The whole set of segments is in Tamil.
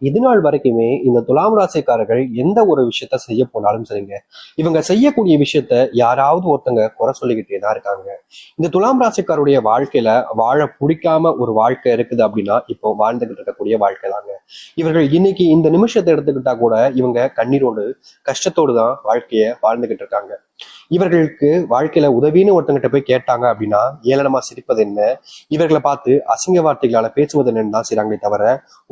இது நாள் வரைக்குமே இந்த துலாம் ராசிக்காரர்கள் எந்த ஒரு விஷயத்த செய்ய போனாலும் சரிங்க, இவங்க செய்யக்கூடிய விஷயத்த யாராவது ஒருத்தங்க குறை சொல்லிக்கிட்டே தான் இருக்காங்க. இந்த துலாம் ராசிக்காருடைய வாழ்க்கையில வாழ பிடிக்காம ஒரு வாழ்க்கை இருக்குது அப்படின்னா இப்போ வாழ்ந்துகிட்டு இருக்கக்கூடிய வாழ்க்கை தாங்க. இவர்கள் இன்னைக்கு இந்த நிமிஷத்தை எடுத்துக்கிட்டா கூட இவங்க கண்ணீரோடு கஷ்டத்தோடு தான் வாழ்க்கைய வாழ்ந்துகிட்டு இருக்காங்க. இவர்களுக்கு வாழ்க்கையில உதவின்னு ஒருத்தங்கிட்ட போய் கேட்டாங்க அப்படின்னா ஏளனமா சிரிப்பது என்ன, இவர்களை பார்த்து அசிங்க வார்த்தைகளால பேசுவது என்னன்னு தான் செய்றாங்களே தவிர,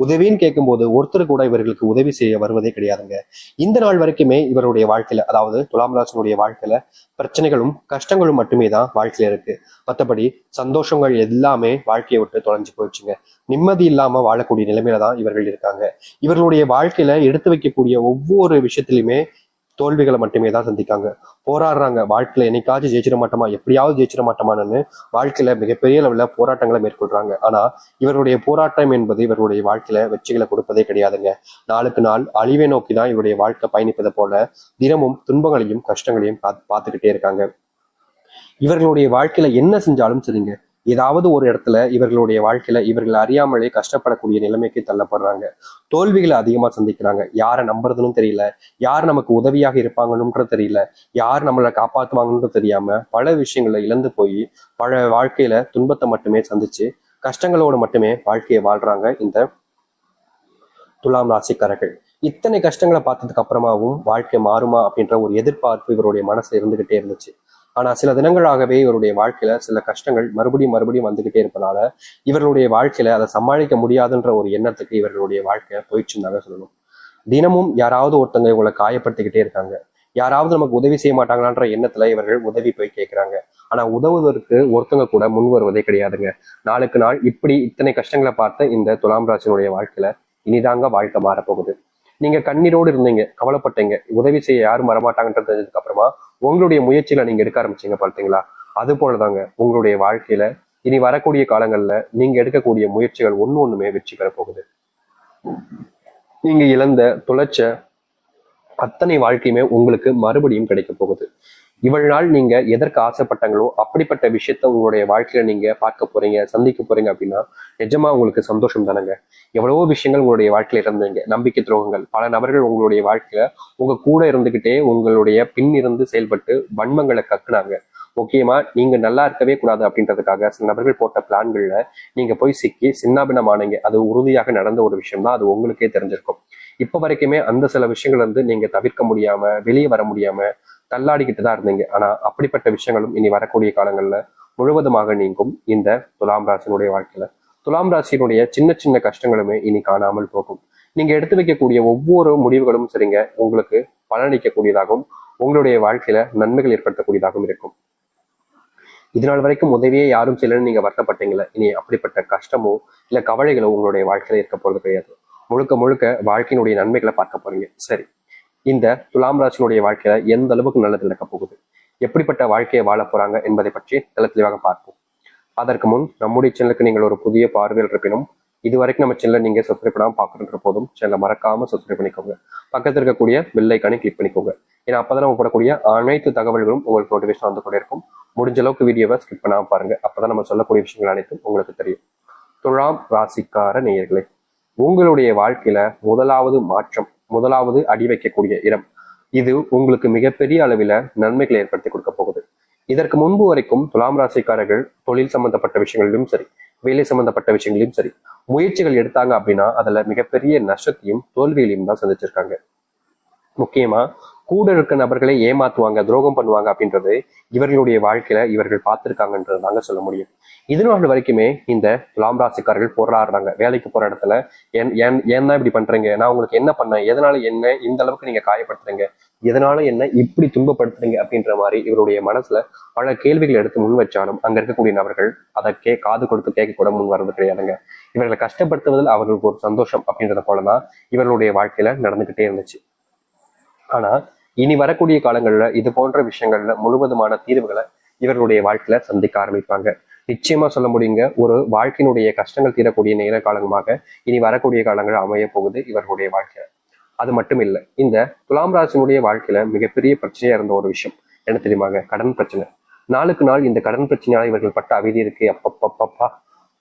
உதவின்னு கேட்கும்போது ஒருத்தர் கூட இவர்களுக்கு உதவி செய்ய வருவதே கிடையாதுங்க. இந்த நாள் வரைக்குமே இவருடைய வாழ்க்கையில, அதாவது துலாம் ராசினுடைய வாழ்க்கையில பிரச்சனைகளும் கஷ்டங்களும் மட்டுமே தான் வாழ்க்கையில இருக்கு. மற்றபடி சந்தோஷங்கள் எல்லாமே வாழ்க்கையை விட்டு தொலைஞ்சு போயிடுச்சுங்க. நிம்மதி இல்லாம வாழக்கூடிய நிலைமையில தான் இவர்கள் இருக்காங்க. இவர்களுடைய வாழ்க்கையில எடுத்து வைக்கக்கூடிய ஒவ்வொரு விஷயத்திலுமே தோல்விகளை மட்டுமே தான் சந்திக்காங்க. போராடுறாங்க, வாழ்க்கையில என்னைக்காச்சும் ஜெயிச்சிட மாட்டோமா, எப்படியாவது ஜெயிச்சிட மாட்டோமான்னு வாழ்க்கையில மிகப்பெரிய லெவல்ல போராட்டங்களை மேற்கொள்றாங்க. ஆனா இவருடைய போராட்டம் என்பது இவருடைய வாழ்க்கையில வெற்றிகளை கொடுப்பதே கிடையாதுங்க. நாளுக்கு நாள் அழிவை நோக்கி தான் இவருடைய வாழ்க்கை பயணிப்பதை போல தினமும் துன்பங்களையும் கஷ்டங்களையும் பார்த்துக்கிட்டே இருக்காங்க. இவர்களுடைய வாழ்க்கையில என்ன செஞ்சாலும் சரிங்க, ஏதாவது ஒரு இடத்துல இவர்களுடைய வாழ்க்கையில இவர்கள் அறியாமலே கஷ்டப்படக்கூடிய நிலைமைக்கு தள்ளப்படுறாங்க. தோல்விகளை அதிகமா சந்திக்கிறாங்க. யாரை நம்புறதுன்னு தெரியல, யார் நமக்கு உதவியாக இருப்பாங்கன்னு தெரியல, யார் நம்மளை காப்பாத்துவாங்கன்னு தெரியாம பல விஷயங்களை இழந்து போய் பல வாழ்க்கையில துன்பத்தை மட்டுமே சந்திச்சு கஷ்டங்களோடு மட்டுமே வாழ்க்கையை வாழ்றாங்க இந்த துலாம் ராசிக்காரர்கள். இத்தனை கஷ்டங்களை பார்த்ததுக்கு அப்புறமாவும் வாழ்க்கை மாறுமா அப்படின்ற ஒரு எதிர்பார்ப்பு இவருடைய மனசுல இருந்துகிட்டே இருந்துச்சு. ஆனா சில தினங்களாகவே இவருடைய வாழ்க்கையில சில கஷ்டங்கள் மறுபடியும் மறுபடியும் வந்துகிட்டே இருப்பதால இவர்களுடைய வாழ்க்கையில அதை சமாளிக்க முடியாதுன்ற ஒரு எண்ணத்துக்கு இவர்களுடைய வாழ்க்கை போயிடுச்சுன்னு சொல்லணும். தினமும் யாராவது ஒருத்தங்க இவங்களை காயப்படுத்திக்கிட்டே இருக்காங்க. யாராவது நமக்கு உதவி செய்ய மாட்டாங்களான்ற எண்ணத்துல இவர்கள் உதவி போய் கேட்கிறாங்க. ஆனா உதவுவதற்கு ஒருத்தங்க கூட முன் வருவதே கிடையாதுங்க. நாளுக்கு நாள் இப்படி இத்தனை கஷ்டங்களை பார்த்த இந்த துலாம் ராசினுடைய வாழ்க்கையில இனிதாங்க வாழ்க்கை மாறப்போகுது. நீங்க கண்ணீரோடு இருந்தீங்க, கவலைப்பட்டீங்க, உதவி செய்ய யாரும் வரமாட்டாங்கன்றது தெரிஞ்சதுக்கு அப்புறமா உங்களுடைய முயற்சியில நீங்க எடுக்க ஆரம்பிச்சீங்க பார்த்தீங்களா? அது போலதாங்க உங்களுடைய வாழ்க்கையில இனி வரக்கூடிய காலங்கள்ல நீங்க எடுக்கக்கூடிய முயற்சிகள் ஒண்ணுமே வெற்றி பெற போகுது. நீங்க இழந்த தொலைச்ச அத்தனை வாழ்க்கையுமே உங்களுக்கு மறுபடியும் கிடைக்க போகுது. இவ்வளவு நாள் நீங்க எதற்கு ஆசைப்பட்டாங்களோ அப்படிப்பட்ட விஷயத்த உங்களுடைய வாழ்க்கையில நீங்க பார்க்க போறீங்க, சந்திக்க போறீங்க அப்படின்னா நிஜமா உங்களுக்கு சந்தோஷம் தானங்க. எவ்வளவோ விஷயங்கள் உங்களுடைய வாழ்க்கையில இருந்தீங்க, நம்பிக்கை துரோகங்கள், பல நபர்கள் உங்களுடைய வாழ்க்கையில உங்க கூட இருந்துகிட்டே உங்களுடைய பின் இருந்து செயல்பட்டு வன்மங்களை கக்குனாங்க. முக்கியமா நீங்க நல்லா இருக்கவே கூடாது அப்படின்றதுக்காக சில நபர்கள் போட்ட பிளான்கள்ல நீங்க போய் சிக்கி சின்னாபின்னமானீங்க. அது உறுதியாக நடந்த ஒரு விஷயம் தான், அது உங்களுக்கே தெரிஞ்சிருக்கும். இப்ப வரைக்குமே அந்த சில விஷயங்கள் வந்து நீங்க தவிர்க்க முடியாம வெளியே வர முடியாம தள்ளாடிக்கிட்டு தான் இருந்தீங்க. ஆனா அப்படிப்பட்ட விஷயங்களும் இனி வரக்கூடிய காலங்கள்ல முழுவதுமாக நீங்கும் இந்த துலாம் ராசினுடைய வாழ்க்கையில. துலாம் ராசியினுடைய சின்ன சின்ன கஷ்டங்களுமே இனி காணாமல் போகும். நீங்க எடுத்து வைக்கக்கூடிய ஒவ்வொரு முடிவுகளும் சரிங்க உங்களுக்கு பலனளிக்கக்கூடியதாகவும் உங்களுடைய வாழ்க்கையில நன்மைகள் ஏற்படுத்தக்கூடியதாகவும் இருக்கும். இதனால் வரைக்கும் உதவியே யாரும் செய்யலன்னு நீங்க வருத்தப்பட்டீங்களே, இனி அப்படிப்பட்ட கஷ்டமோ இல்ல கவலைகளோ உங்களுடைய வாழ்க்கையில இருக்க போறது கிடையாது. முழுக்க முழுக்க வாழ்க்கையினுடைய நன்மைகளை பார்க்க போறீங்க. சரி, இந்த துலாம் ராசினுடைய வாழ்க்கையில எந்த அளவுக்கு நல்லது நடக்க போகுது, எப்படிப்பட்ட வாழ்க்கையை வாழ போறாங்க என்பதை பற்றி தெளிவாக பார்ப்போம். அதற்கு முன் நம்முடைய சேனலுக்கு நீங்கள் ஒரு புதிய பார்வையில் இருப்பினும் இதுவரைக்கும் நம்ம சேனலை நீங்க சப்ஸ்கிரைப் பண்ணாம பார்க்கணுன்ற போதும் சேனலை மறக்காம சப்ஸ்கிரைப் பண்ணிக்கோங்க. பக்கத்தில் இருக்கக்கூடிய பெல் ஐக்கானை கிளிக் பண்ணிக்கோங்க. ஏன்னா அப்பதான் நம்ம போடக்கூடிய அனைத்து தகவல்களும் உங்களுக்கு நோட்டிஃபிகேஷன் வந்து கொண்டே இருக்கும். முடிஞ்ச அளவுக்கு வீடியோவை ஸ்கிப் பண்ணாம பாருங்க. அப்பதான் நம்ம சொல்லக்கூடிய விஷயங்கள் அனைத்தும் உங்களுக்கு தெரியும். துலாம் ராசிக்கார நேயர்களே, உங்களுடைய வாழ்க்கையில முதலாவது மாற்றம், முதலாவது அடி வைக்கக்கூடிய இடம் இது உங்களுக்கு மிகப்பெரிய அளவில நன்மைகளை ஏற்படுத்தி கொடுக்க போகுது. இதற்கு முன்பு வரைக்கும் துலாம் ராசிக்காரர்கள் தொழில் சம்பந்தப்பட்ட விஷயங்களிலும் சரி, வேலை சம்பந்தப்பட்ட விஷயங்களிலும் சரி முயற்சிகள் எடுத்தாங்க அப்படின்னா அதுல மிகப்பெரிய நஷ்டத்தையும் தோல்வியையும் தான் சந்திச்சிருக்காங்க. முக்கியமா கூட இருக்க நபர்களை ஏமாத்துவாங்க, துரோகம் பண்ணுவாங்க அப்படின்றது இவர்களுடைய வாழ்க்கையில இவர்கள் பார்த்திருக்காங்கன்றது தாங்க சொல்ல முடியும். இதனால வரைக்குமே இந்த துலாம் ராசிக்காரர்கள் போராடுறாங்க. வேலைக்கு போற இடத்துல ஏன் தான் இப்படி பண்றீங்க, நான் உங்களுக்கு என்ன பண்ணேன், எதனால என்ன இந்த அளவுக்கு நீங்க காயப்படுத்துறீங்க, எதனால என்ன இப்படி துன்பப்படுத்துறீங்க அப்படின்ற மாதிரி இவருடைய மனசுல பல கேள்விகள் எடுத்து முன் வச்சாலும் அங்க இருக்கக்கூடிய நபர்கள் அதை காது கொடுத்து கேட்க கூட முன் வர்றது கிடையாதுங்க. இவர்களை கஷ்டப்படுத்துவதில் அவர்களுக்கு ஒரு சந்தோஷம் அப்படின்றத போலதான் இவர்களுடைய வாழ்க்கையில நடந்துகிட்டே இருந்துச்சு. ஆனா இனி வரக்கூடிய காலங்கள்ல இது போன்ற விஷயங்கள்ல முழுவதுமான தீர்வுகளை இவர்களுடைய வாழ்க்கையில சந்திக்க ஆரம்பிப்பாங்க. நிச்சயமா சொல்ல முடியுங்க, ஒரு வாழ்க்கையினுடைய கஷ்டங்கள் தீரக்கூடிய நேர காலமாக இனி வரக்கூடிய காலங்கள் அமைய போகுது இவர்களுடைய வாழ்க்கையில. அது மட்டும் இல்லை, இந்த துலாம் ராசினுடைய வாழ்க்கையில மிகப்பெரிய பிரச்சனையா இருந்த ஒரு விஷயம் என்ன தெரியுமாங்க? கடன் பிரச்சனை. நாளுக்கு நாள் இந்த கடன் பிரச்சனையால இவர்கள் பட்ட அவதி இருக்கு அப்பப்பப்பா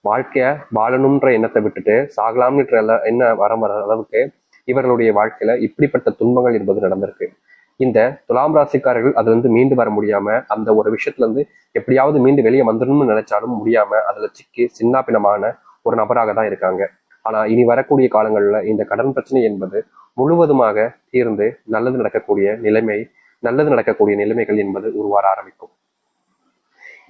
வாழ்க்கைய வாழணும்ன்ற எண்ணத்தை விட்டுட்டு சாகலாம்ன்ற என்ன வர அளவுக்கு இவர்களுடைய வாழ்க்கையில இப்படிப்பட்ட துன்பங்கள் என்பது நடந்திருக்கு. இந்த துலாம் ராசிக்காரர்கள் அதுல இருந்து மீண்டு வர முடியாம, அந்த ஒரு விஷயத்துல இருந்து எப்படியாவது மீண்டு வெளியே வந்துடணும்னு நினைச்சாலும் முடியாம அதுல சிக்கி சின்னாபின்னமான ஒரு நபராக தான் இருக்காங்க. ஆனா இனி வரக்கூடிய காலங்கள்ல இந்த கடன் பிரச்சனை என்பது முழுவதுமாக தீர்ந்து நல்லது நடக்கக்கூடிய நிலைமைகள் என்பது உருவார ஆரம்பிக்கும்.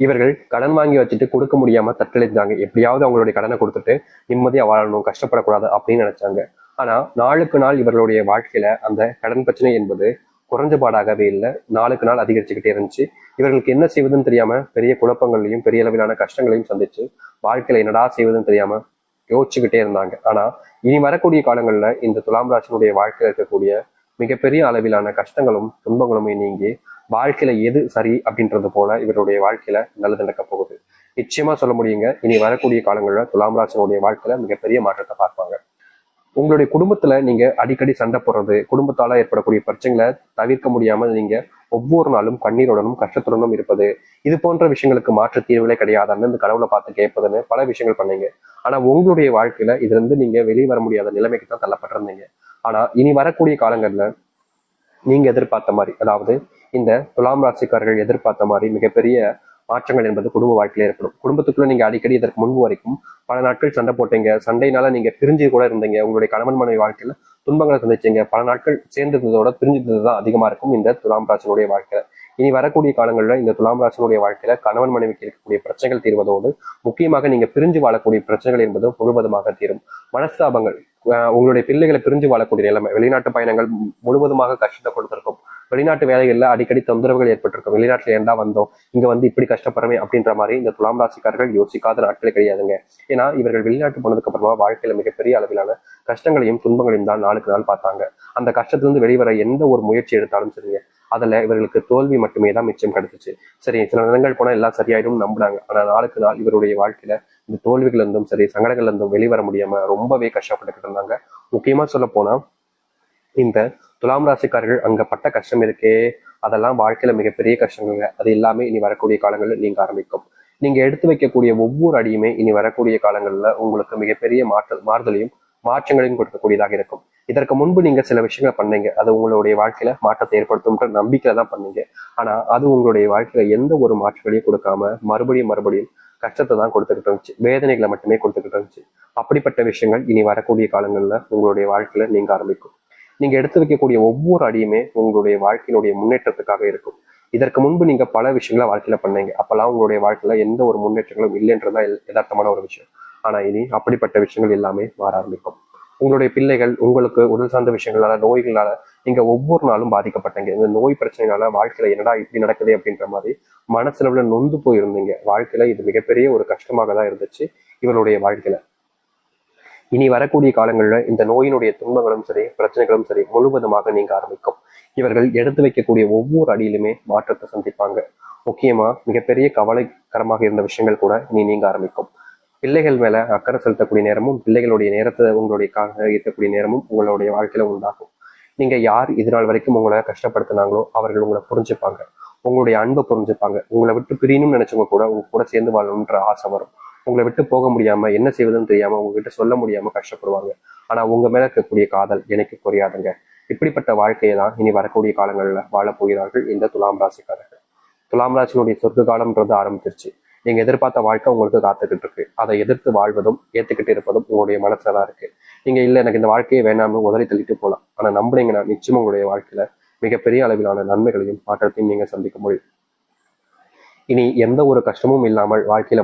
இவர்கள் கடன் வாங்கி வச்சுட்டு கொடுக்க முடியாம தத்தளித்தாங்க. எப்படியாவது அவங்களுடைய கடனை கொடுத்துட்டு நிம்மதியா வாழணும், கஷ்டப்படக்கூடாது அப்படின்னு நினைச்சாங்க. ஆனா நாளுக்கு நாள் இவர்களுடைய வாழ்க்கையில அந்த கடன் பிரச்சனை என்பது குறைஞ்சபாடாகவே இல்லை, நாளுக்கு நாள் அதிகரிச்சுக்கிட்டே இருந்துச்சு. இவர்களுக்கு என்ன செய்வதுன்னு தெரியாம பெரிய குழப்பங்களையும் பெரிய அளவிலான கஷ்டங்களையும் சந்திச்சு வாழ்க்கையில என்னடா செய்வதுன்னு தெரியாம யோசிச்சுக்கிட்டே இருந்தாங்க. ஆனா இனி வரக்கூடிய காலங்கள்ல இந்த துலாம் ராசினுடைய வாழ்க்கையில் இருக்கக்கூடிய மிகப்பெரிய அளவிலான கஷ்டங்களும் துன்பங்களுமே நீங்கி வாழ்க்கையில எது சரி அப்படின்றது போல இவருடைய வாழ்க்கையில நல்லது நடக்க போகுது. நிச்சயமா சொல்ல முடியுங்க, இனி வரக்கூடிய காலங்களில் துலாம் ராசினுடைய வாழ்க்கையில மிகப்பெரிய மாற்றத்தை பார்ப்பாங்க. உங்களுடைய குடும்பத்துல நீங்க அடிக்கடி சண்டை போடுறது, குடும்பத்தால ஏற்படக்கூடிய பிரச்சனைகளை தவிர்க்க முடியாம நீங்க ஒவ்வொரு நாளும் கண்ணீருடனும் கஷ்டத்துடனும் இருப்பது, இது போன்ற விஷயங்களுக்கு மாற்று தீர்வுகளே கிடையாது, அந்த கடவுளை பார்த்து கேட்பதுன்னு பல விஷயங்கள் பண்ணீங்க. ஆனா உங்களுடைய வாழ்க்கையில இதுல இருந்து நீங்க வெளியே வர முடியாத நிலைமைக்கு தான் தள்ளப்பட்டிருந்தீங்க. ஆனா இனி வரக்கூடிய காலங்கள்ல நீங்க எதிர்பார்த்த மாதிரி, அதாவது இந்த துலாம் ராசிக்காரர்கள் எதிர்பார்த்த மாதிரி மிகப்பெரிய மாற்றங்கள் என்பது குடும்ப வாழ்க்கையில ஏற்படும். குடும்பத்துக்குள்ள நீங்க அடிக்கடி இதற்கு முன்பு வரைக்கும் பல நாட்கள் சண்டை போட்டீங்க, சண்டையினால நீங்க பிரிஞ்சு கூட இருந்தீங்க, உங்களுடைய கணவன் மனைவி வாழ்க்கையில துன்பங்களை சந்திச்சீங்க, பல நாட்கள் சேர்ந்திருந்ததோட பிரிஞ்சிருந்ததுதான் அதிகமா இருக்கும் இந்த துலாம் ராசினுடைய வாழ்க்கையில. இனி வரக்கூடிய காலங்களில் இந்த துலாம் ராசினுடைய வாழ்க்கையில கணவன் மனைவிக்கு இருக்கக்கூடிய பிரச்சனைகள் தீர்வதோடு முக்கியமாக நீங்க பிரிஞ்சு வாழக்கூடிய பிரச்சனைகள் என்பது முழுவதுமாக தீரும். மனஸ்தாபங்கள், உங்களுடைய பிள்ளைகளை பிரிஞ்சு வாழக்கூடிய நிலைமை, வெளிநாட்டு பயணங்கள் முழுவதுமாக கஷ்டத்தை கொடுத்திருக்கும், வெளிநாட்டு வேலைகள்ல அடிக்கடி தொந்தரவுகள் ஏற்பட்டிருக்கும், வெளிநாட்டுல ஏண்டா வந்தோம், இங்க வந்து இப்படி கஷ்டப்படுறமே அப்படின்ற மாதிரி இந்த துலாம் ராசிக்காரர்கள் யோசிக்காத நாட்களே கிடையாதுங்க. ஏன்னா இவர்கள் வெளிநாட்டு போனதுக்கு அப்புறமா வாழ்க்கையில மிகப்பெரிய அளவிலான கஷ்டங்களையும் துன்பங்களையும் தான் நாளுக்கு நாள் பார்த்தாங்க. அந்த கஷ்டத்திலிருந்து வெளிவர எந்த ஒரு முயற்சி எடுத்தாலும் சரிங்க, அதுல இவர்களுக்கு தோல்வி மட்டுமே தான் மிச்சம் கிடைச்சிச்சு. சரி, சில நேரங்கள் போனா எல்லாம் சரியாயிடும் நம்பினாங்க. ஆனா நாளுக்கு நாள் இவருடைய வாழ்க்கையில இந்த தோல்விகள் இருந்தும் சரி, சங்கடங்கள் இருந்தும் வெளிவர முடியாம ரொம்பவே கஷ்டப்பட்டுக்கிட்டு இருந்தாங்க. முக்கியமா சொல்ல போனா இந்த துலாம் ராசிக்காரர்கள் அங்க பட்ட கஷ்டம் இருக்கே, அதெல்லாம் வாழ்க்கையில மிகப்பெரிய கஷ்டங்க. அது எல்லாமே இனி வரக்கூடிய காலங்களில் நீங்க ஆரம்பிக்கும். நீங்க எடுத்து வைக்கக்கூடிய ஒவ்வொரு அடியுமே இனி வரக்கூடிய காலங்கள்ல உங்களுக்கு மிகப்பெரிய மாறுதலையும் மாற்றங்களையும் கொடுக்கக்கூடியதாக இருக்கும். இதற்கு முன்பு நீங்க சில விஷயங்களை பண்ணீங்க, அது உங்களுடைய வாழ்க்கையில மாற்றத்தை ஏற்படுத்தும்ன்ற நம்பிக்கையில தான் பண்ணீங்க. ஆனா அது உங்களுடைய வாழ்க்கையில எந்த ஒரு மாற்றங்களையும் கொடுக்காம மறுபடியும் கஷ்டத்தை தான் கொடுத்துக்கிட்டு இருந்துச்சு, வேதனைகளை மட்டுமே கொடுத்துக்கிட்டு இருந்துச்சு. அப்படிப்பட்ட விஷயங்கள் இனி வரக்கூடிய காலங்கள்ல உங்களுடைய வாழ்க்கையில நீங்க ஆரம்பிக்கும். நீங்க எடுத்து வைக்கக்கூடிய ஒவ்வொரு அடியுமே உங்களுடைய வாழ்க்கையினுடைய முன்னேற்றத்துக்காக இருக்கும். இதற்கு முன்பு நீங்க பல விஷயங்களை வாழ்க்கையில பண்ணீங்க, அப்பெல்லாம் உங்களுடைய வாழ்க்கையில எந்த ஒரு முன்னேற்றங்களும் இல்லைன்றதான் யதார்த்தமான ஒரு விஷயம். ஆனா இனி அப்படிப்பட்ட விஷயங்கள் எல்லாமே மாற ஆரம்பிக்கும். உங்களுடைய பிள்ளைகள் உங்களுக்கு உடல் சார்ந்த விஷயங்களால, நோய்களால நீங்க ஒவ்வொரு நாளும் பாதிக்கப்பட்டீங்க. இந்த நோய் பிரச்சனைனால வாழ்க்கையில என்னடா இப்படி நடக்குது அப்படின்ற மாதிரி மனசுல நொந்து போயிருந்தீங்க. வாழ்க்கையில இது மிகப்பெரிய ஒரு கஷ்டமாக தான் இருந்துச்சு இவருடைய வாழ்க்கையில. இனி வரக்கூடிய காலங்களில் இந்த நோயினுடைய துன்பங்களும் சரி, பிரச்சனைகளும் சரி முழுவதுமாக நீங்க ஆரம்பிக்கும். இவர்கள் எடுத்து வைக்கக்கூடிய ஒவ்வொரு அடியிலுமே மாற்றத்தை சந்திப்பாங்க. முக்கியமா மிகப்பெரிய கவலைக்கரமாக இருந்த விஷயங்கள் கூட இனி நீங்க ஆரம்பிக்கும். பிள்ளைகள் மேல அக்கறை செலுத்தக்கூடிய நேரமும், பிள்ளைகளுடைய நேரத்தை உங்களுடைய இருக்கக்கூடிய நேரமும் உங்களுடைய வாழ்க்கையில உண்டாகும். நீங்க யார் இது நாள் வரைக்கும் உங்களை கஷ்டப்படுத்தினாங்களோ அவர்கள் உங்களை புரிஞ்சுப்பாங்க, உங்களுடைய அன்பை புரிஞ்சுப்பாங்க. உங்களை விட்டு பிரியணும்னு நினைச்சவங்க கூட உங்க கூட சேர்ந்து வாழணுன்ற ஆசை வரும். உங்களை விட்டு போக முடியாம என்ன செய்வதுன்னு தெரியாம உங்ககிட்ட சொல்ல முடியாம கஷ்டப்படுவாங்க. ஆனா உங்க மேல இருக்கக்கூடிய காதல் எனக்கு புரியாதுங்க. இப்படிப்பட்ட வாழ்க்கையை தான் இனி வரக்கூடிய காலங்கள்ல வாழப் போகிறார்கள் இந்த துலாம் ராசிக்காரர்கள். துலாம் ராசினுடைய சொர்க்க காலம்ன்றது ஆரம்பிச்சிருச்சு. நீங்க எதிர்பார்த்த வாழ்க்கை உங்களுக்கு காத்துக்கிட்டு இருக்கு. அதை எதிர்த்து வாழ்வதும் ஏத்துக்கிட்டு இருப்பதும் உங்களுடைய மனசுலதான் இருக்கு. நீங்க இல்ல எனக்கு இந்த வாழ்க்கையை வேணாம்னு உதறி தள்ளிட்டு போகலாம், ஆனா நம்புனீங்கன்னா நிச்சயம் உங்களுடைய வாழ்க்கையில மிகப்பெரிய அளவிலான நன்மைகளையும் மாற்றத்தையும் நீங்க சந்திக்க முடியும். இனி எந்த ஒரு கஷ்டமும் இல்லாமல் வாழ்க்கையில